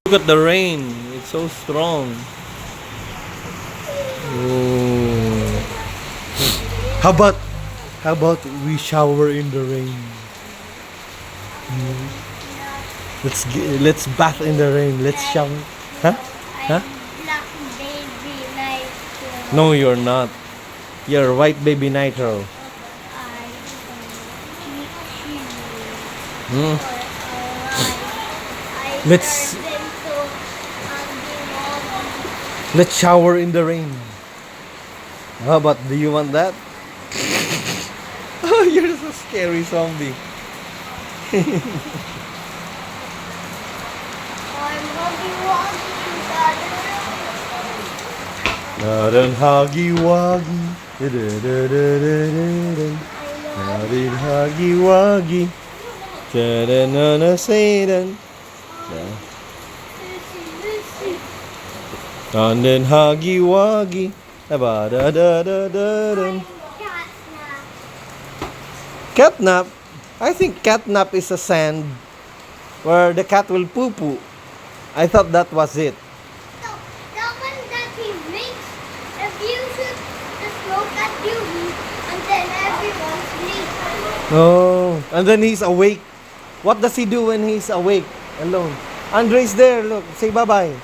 Look at the rain. It's so strong. Oh. How about we shower in the rain? Let's bath in the rain. Let's shower. Huh? Huh? Black baby Nitro. No, you're not. You're white baby Nitro. Hmm. Let's shower in the rain. How about, do you want that? Oh, you're so scary zombie. Naran huggy wuggy. Naran huggy wuggy. Ta-da-na-na say-dan. And then huggy wuggy. Da-da-da-da-da-da. Catnap? I think catnap is a sand where the cat will poo-poo. I thought that was it. No, that one that he makes, if you shoot the smoke at you, and then everyone sleeps. Oh, and then he's awake. What does he do when he's awake alone? Andre's there, look. Say bye-bye.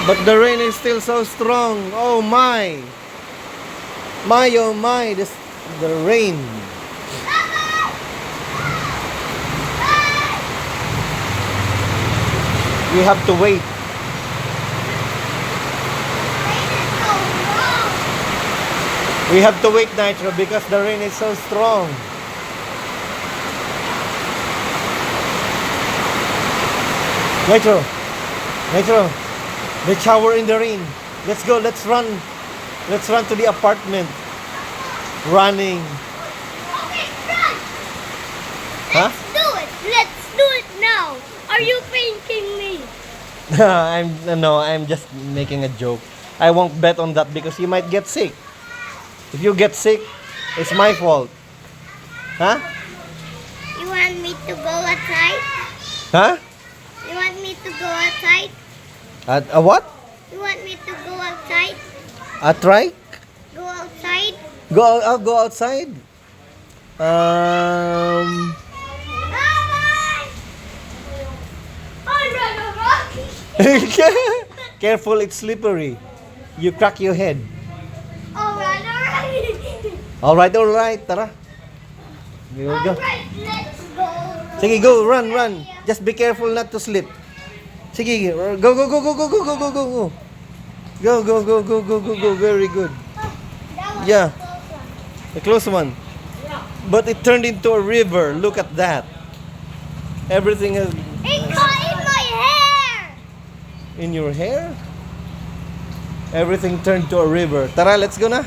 But the rain is still so strong. Oh my. Oh my, the rain. We have to wait. We have to wait, Nitro, because the rain is so strong. Nitro, let's shower in the rain. Let's go, let's run. Let's run to the apartment. Running. Okay, run! Huh? Let's do it now. Are you thanking me? I'm just making a joke. I won't bet on that because you might get sick. If you get sick, it's my fault. Huh? You want me to go outside? Huh? You want me to go outside? A what? You want me to go outside? A trike? Go outside? I'll go outside. Bye-bye! Careful, it's slippery. You crack your head. Alright. All right. Tara. Here we go. Alright, let's go. Sige, go, run. Just be careful not to slip. Sige, go. Go. Very good. That was Yeah. a close one. The close one. But it turned into a river. Look at that. Everything is It got in my hair! in your hair. Everything turned to a river. Tara, let's go na.